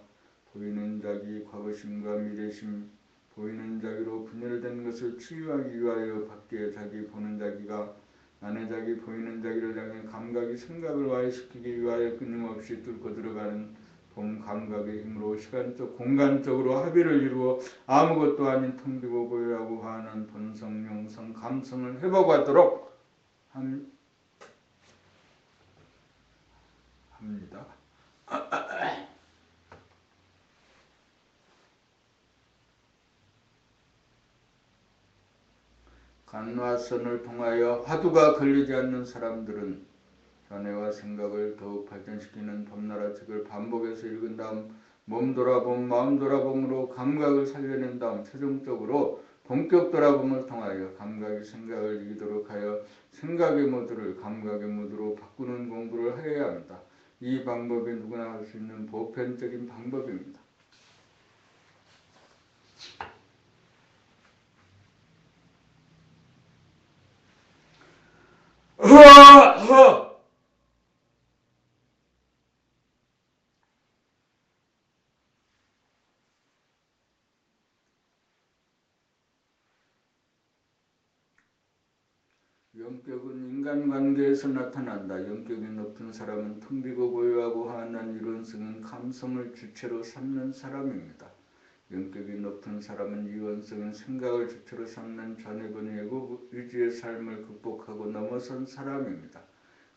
보이는 자기 과거심과 미래심, 보이는 자기로 분열된 것을 치유하기 위하여 밖에 자기 보는 자기가 안에 자기 보이는 자기를 향해 감각이 생각을 와해시키기 위하여 끊임없이 뚫고 들어가는 봄 감각의 힘으로 시간적 공간적으로 합의를 이루어 아무것도 아닌 텅 비고 고요하고 환한 본성, 영성, 감성을 회복하도록 합니다. 간화선을 통하여 화두가 걸리지 않는 사람들은 견해와 생각을 더욱 발전시키는 봄나라 책을 반복해서 읽은 다음 몸 돌아봄, 마음 돌아봄으로 감각을 살려낸 다음 최종적으로 본격 돌아봄을 통하여 감각이 생각을 이기도록 하여 생각의 모드를 감각의 모드로 바꾸는 공부를 하여야 합니다. 이 방법이 누구나 할 수 있는 보편적인 방법입니다. 영격은 인간관계에서 나타난다. 영격이 높은 사람은 텅 비고 고요하고 환한 이론성은 감성을 주체로 삼는 사람입니다. 영격이 높은 사람은 이원성은 생각을 주체로 삼는 전해번의 에고 위주의 삶을 극복하고 넘어선 사람입니다.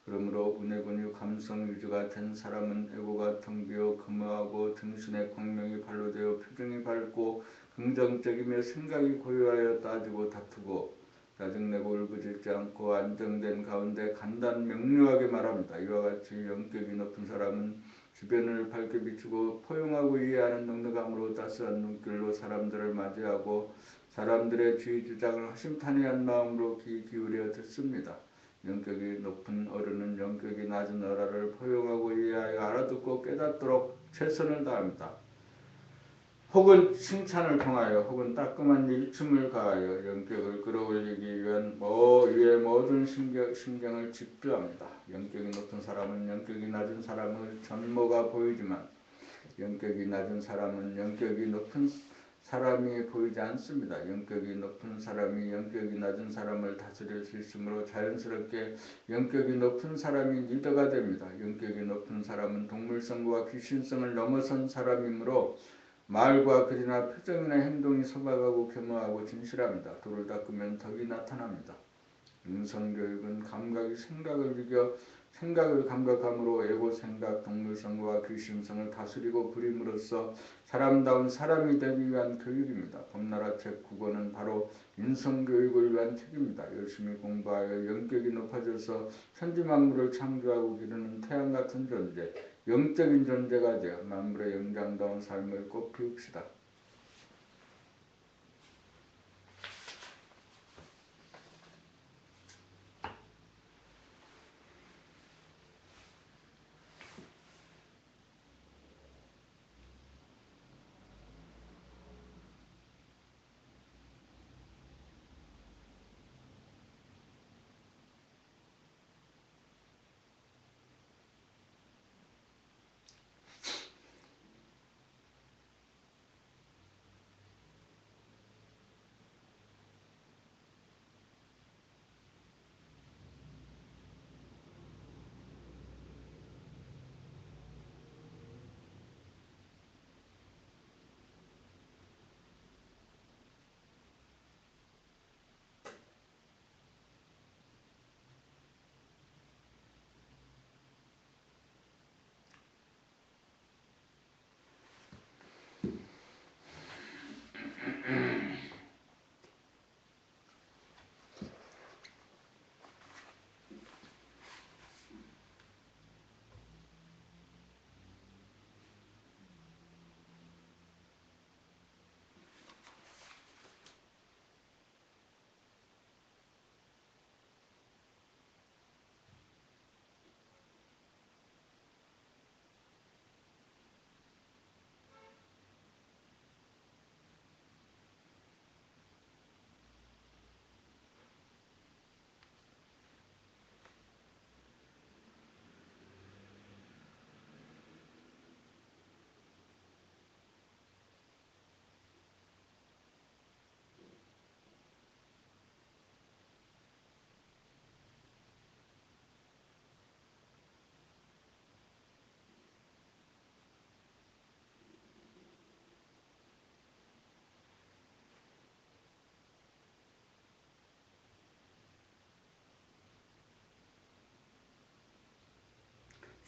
그러므로 운해근유 감성 위주가 된 사람은 에고가 텅 비어 금화하고 정신의 광명이 발로 되어 표정이 밝고 긍정적이며 생각이 고요하여 따지고 다투고 짜증내고 울부짖지 않고 안정된 가운데 간단 명료하게 말합니다. 이와 같이 영격이 높은 사람은 주변을 밝게 비추고 포용하고 이해하는 넉넉함으로 따스한 눈길로 사람들을 맞이하고 사람들의 주의 주장을 허심탄회한 마음으로 귀 기울여 듣습니다. 영격이 높은 어른은 영격이 낮은 어라를 포용하고 이해하여 알아듣고 깨닫도록 최선을 다합니다. 혹은 칭찬을 통하여 혹은 따끔한 일침을 가하여 영격을 끌어올리기 위한 위의 모든 신경을 집중합니다. 영격이 높은 사람은 영격이 낮은 사람의 전모가 보이지만 영격이 낮은 사람은 영격이 높은 사람이 보이지 않습니다. 영격이 높은 사람이 영격이 낮은 사람을 다스릴 수 있으므로 자연스럽게 영격이 높은 사람이 리더가 됩니다. 영격이 높은 사람은 동물성과 귀신성을 넘어선 사람이므로 말과 글이나 표정이나 행동이 소박하고 겸허하고 진실합니다. 돌을 닦으면 덕이 나타납니다. 인성교육은 감각이 생각을 이겨 생각을 감각함으로 에고 생각, 동물성과 귀신성을 다스리고 부림으로써 사람다운 사람이 되기 위한 교육입니다. 봄나라 책 9권은 바로 인성교육을 위한 책입니다. 열심히 공부하여 영격이 높아져서 천지만물을 창조하고 기르는 태양같은 존재, 영적인 존재가 되어 만물의 영장다운 삶을 꼭 피웁시다.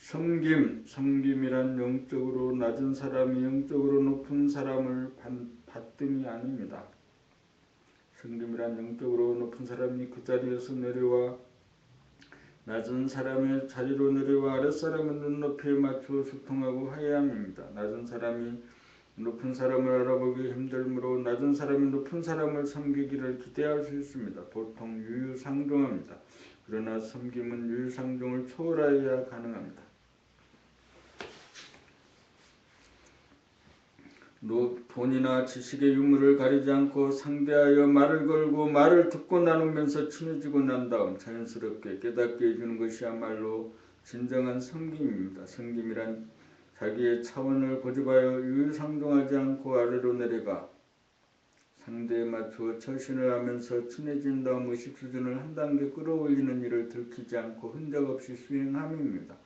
섬김이란 영적으로 낮은 사람이 영적으로 높은 사람을 받등이 아닙니다. 섬김이란 영적으로 높은 사람이 그 자리에서 내려와 낮은 사람의 자리로 내려와 아랫사람의 눈높이에 맞추어 소통하고 화해함입니다. 낮은 사람이 높은 사람을 알아보기 힘들므로 낮은 사람이 높은 사람을 섬기기를 기대할 수 있습니다. 보통 유유상종합니다. 그러나 섬김은 유유상종을 초월하여야 가능합니다. 돈이나 지식의 유무를 가리지 않고 상대하여 말을 걸고 말을 듣고 나누면서 친해지고 난 다음 자연스럽게 깨닫게 해주는 것이야말로 진정한 섬김입니다. 섬김이란 자기의 차원을 고집하여 유유상종하지 않고 아래로 내려가 상대에 맞추어 처신을 하면서 친해진 다음 의식 수준을 한 단계 끌어올리는 일을 들키지 않고 흔적 없이 수행함입니다.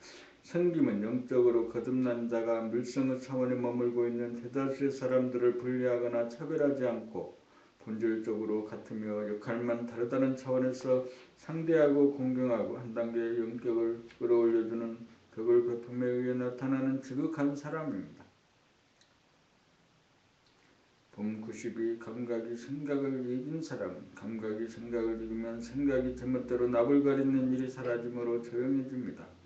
섬김은 영적으로 거듭난 자가 물성의 차원에 머물고 있는 대다수의 사람들을 분리하거나 차별하지 않고 본질적으로 같으며 역할만 다르다는 차원에서 상대하고 공경하고 한 단계의 영격을 끌어올려주는 덕을 베품에 의해 나타나는 지극한 사람입니다. 봄 92. 감각이 생각을 이긴 사람은 감각이 생각을 이기면 생각이 제멋대로 납을 가리는 일이 사라지므로 조용해집니다.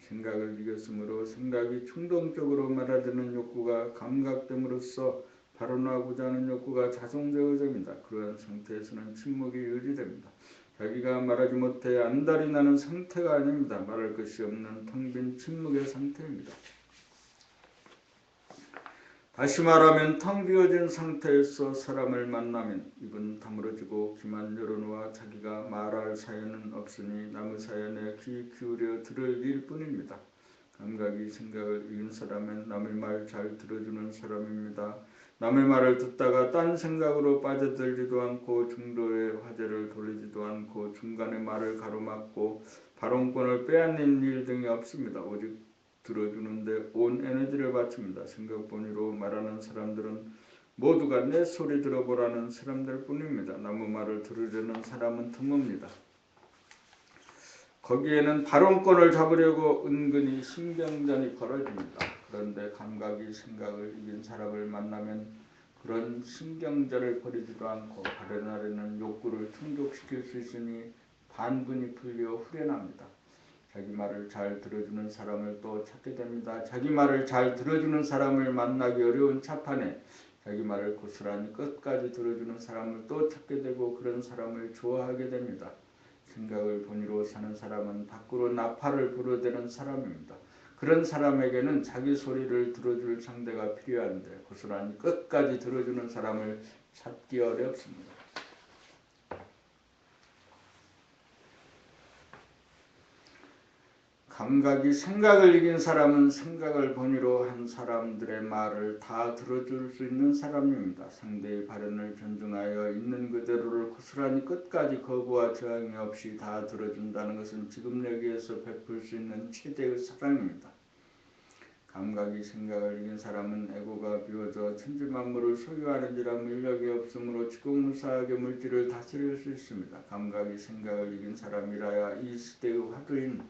생각을 이겼으므로 생각이 충동적으로 말하려는 욕구가 감각됨으로써 발언하고자 하는 욕구가 자동 제어됩니다. 그러한 상태에서는 침묵이 유지됩니다. 자기가 말하지 못해 안달이 나는 상태가 아닙니다. 말할 것이 없는 텅 빈 침묵의 상태입니다. 다시 말하면 텅 비어진 상태에서 사람을 만나면 입은 다물어지고 귀만 열어놓아 자기가 말할 사연은 없으니 남의 사연에 귀 기울여 들을 일뿐입니다. 감각이 생각을 이긴 사람은 남의 말 잘 들어주는 사람입니다. 남의 말을 듣다가 딴 생각으로 빠져들지도 않고 중도의 화제를 돌리지도 않고 중간에 말을 가로막고 발언권을 빼앗는 일 등이 없습니다. 오직 들어주는데 온 에너지를 바칩니다. 생각본위로 말하는 사람들은 모두가 내 소리 들어보라는 사람들 뿐입니다. 남의 말을 들으려는 사람은 드뭅니다. 거기에는 발언권을 잡으려고 은근히 신경전이 벌어집니다. 그런데 감각이 생각을 이긴 사람을 만나면 그런 신경전을 벌이지도 않고 발현하려는 욕구를 충족시킬 수 있으니 반분이 풀려 후련합니다. 자기 말을 잘 들어주는 사람을 또 찾게 됩니다. 자기 말을 잘 들어주는 사람을 만나기 어려운 차판에 자기 말을 고스란히 끝까지 들어주는 사람을 또 찾게 되고 그런 사람을 좋아하게 됩니다. 생각을 본의로 사는 사람은 밖으로 나팔을 불어대는 사람입니다. 그런 사람에게는 자기 소리를 들어줄 상대가 필요한데 고스란히 끝까지 들어주는 사람을 찾기 어렵습니다. 감각이 생각을 이긴 사람은 생각을 본의로 한 사람들의 말을 다 들어줄 수 있는 사람입니다. 상대의 발언을 존중하여 있는 그대로를 고스란히 끝까지 거부와 저항이 없이 다 들어준다는 것은 지금 여기에서 베풀 수 있는 최대의 사랑입니다. 감각이 생각을 이긴 사람은 에고가 비워져 천지만물을 소유하는지라 물력이 없으므로 지공무사하게 물질을 다스릴 수 있습니다. 감각이 생각을 이긴 사람이라야 이 시대의 화두인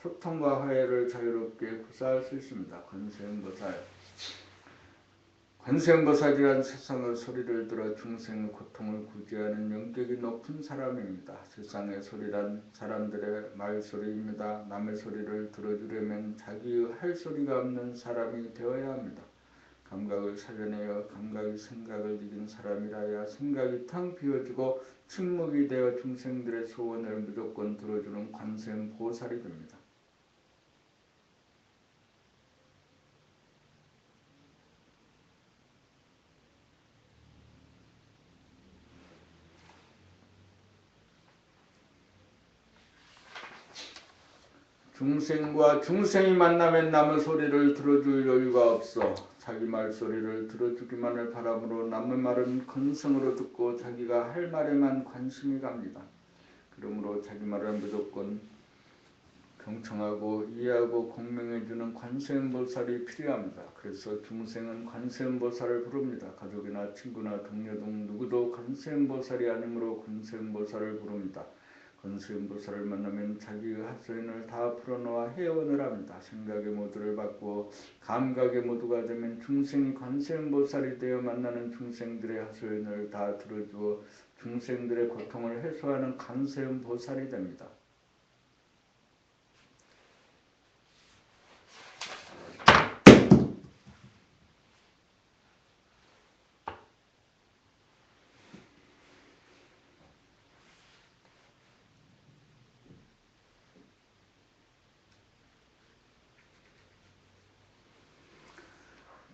소통과 화해를 자유롭게 구사할 수 있습니다. 관세음보살이란 세상의 소리를 들어 중생의 고통을 구제하는 영격이 높은 사람입니다. 세상의 소리란 사람들의 말소리입니다. 남의 소리를 들어주려면 자기의 할 소리가 없는 사람이 되어야 합니다. 감각을 살려내어 감각이 생각을 이긴 사람이라야 생각이 텅 비어지고 침묵이 되어 중생들의 소원을 무조건 들어주는 관세음보살이 됩니다. 중생과 중생이 만나면 남의 소리를 들어줄 여유가 없어 자기 말소리를 들어주기만을 바람으로 남의 말은 건성으로 듣고 자기가 할 말에만 관심이 갑니다. 그러므로 자기 말을 무조건 경청하고 이해하고 공명해주는 관세음보살이 필요합니다. 그래서 중생은 관세음보살을 부릅니다. 가족이나 친구나 동료 등 누구도 관세음보살이 아니므로 관세음보살을 부릅니다. 관세음보살을 만나면 자기의 하소연을 다 풀어놓아 해원을 합니다. 생각의 모두를 바꾸어 감각의 모두가 되면 중생이 관세음보살이 되어 만나는 중생들의 하소연을 다 들어주어 중생들의 고통을 해소하는 관세음보살이 됩니다.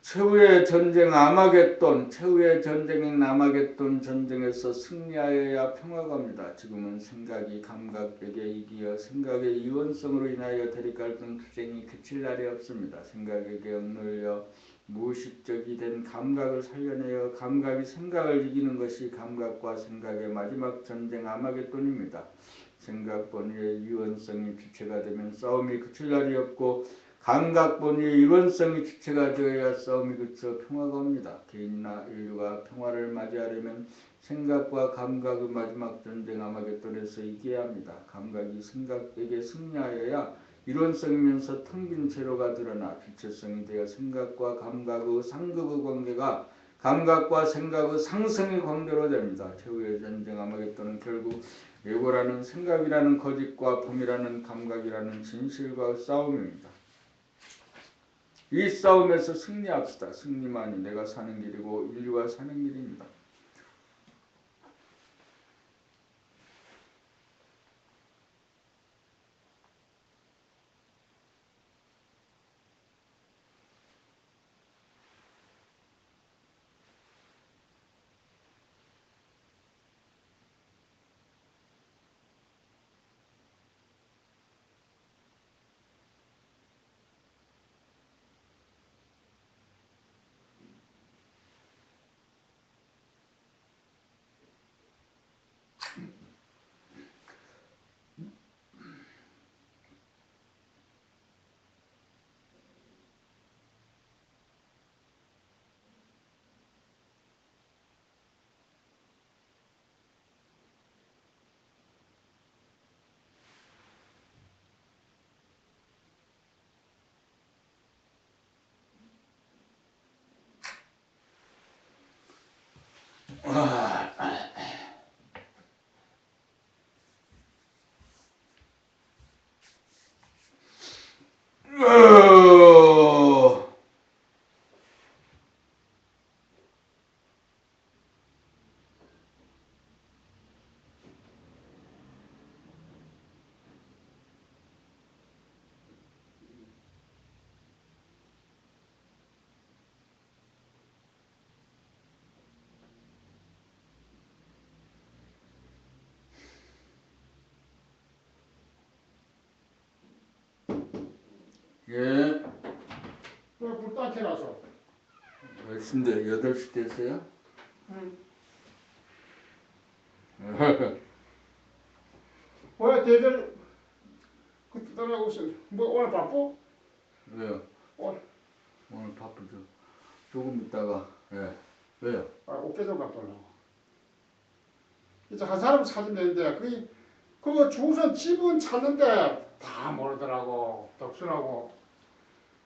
최후의 전쟁 아마겟돈, 최후의 전쟁인 아마겟돈 전쟁에서 승리하여야 평화가 옵니다. 지금은 생각이 감각에게 이기어 생각의 이원성으로 인하여 대립갈등 투쟁이 그칠 날이 없습니다. 생각에게 억눌려 무의식적이 된 감각을 살려내어 감각이 생각을 이기는 것이 감각과 생각의 마지막 전쟁 아마겟돈입니다. 생각 본위의 이원성이 주체가 되면 싸움이 그칠 날이 없고 감각 본위의 이원성이 주체가 되어야 싸움이 그쳐 평화가 옵니다. 개인이나 인류가 평화를 맞이하려면 생각과 감각의 마지막 전쟁 아마겟돈에서 이겨야 합니다. 감각이 생각에게 승리하여야 이론성이면서 텅빈 채로가 드러나 주체성이 되어 생각과 감각의 상극의 관계가 감각과 생각의 상승의 관계로 됩니다. 최후의 전쟁 아마겟돈은 결국 예고라는 생각이라는 거짓과 봄이라는 감각이라는 진실과의 싸움입니다. 이 싸움에서 승리합시다. 승리만이 내가 사는 길이고 인류가 사는 길입니다. 예. 왜 불도 안 켜놨어? 몇 시인데? 8시 됐어요? 응. 왜 대들 그 떠나고 있어? 뭐 오늘 바빠? 왜요? 오늘 바쁘죠. 조금 있다가. 예. 왜요? 어깨도 바쁘려고. 이제 한 사람 찾으면 되는데 그 주선 집은 찾는데 다 모르더라고. 덕수라고.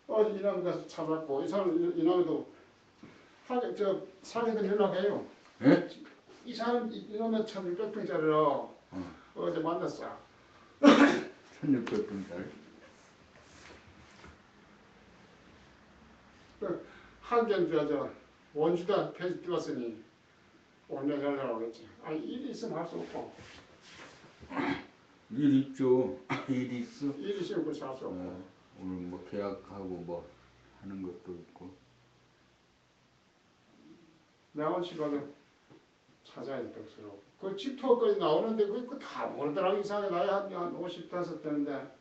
어제 이놈 가서 찾았고 이 사람 이놈도 하게 저 사기들 연락해요. 예? 이 사람 이놈의 1,600평짜리로 어제 만났어. 1600분짜리. 그 한경 저 원주다 페이지 띄웠으니 오늘 연락하고 했지. 일이 있으면 할 수 없고. 일 있죠. 일 있어. 일이 있으면 그렇지 할 수 없고. 오늘 뭐 계약하고 뭐 하는 것도 있고. 내원 시간을 찾아야 돼, 덕수로. 그 집투어까지 나오는데 그거 다 모르더라고. 이상하게 나이 한 55 되는데.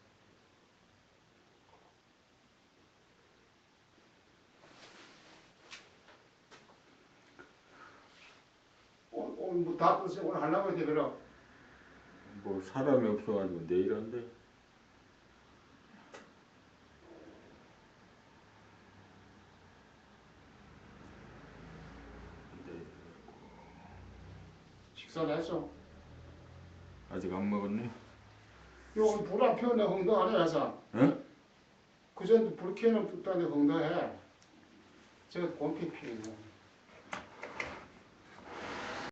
오늘 뭐다 뜻이 오늘 하려고 했지, 그럼. 뭐 사람이 없어가지고 내일 한대. 식사를 했어. 아직 안 먹었네. 요 불 안 피웠네 흥도 안 해, 해서. 응? 그전도 불 켜는 불 때문에 흥도해. 저 곰피 피우고.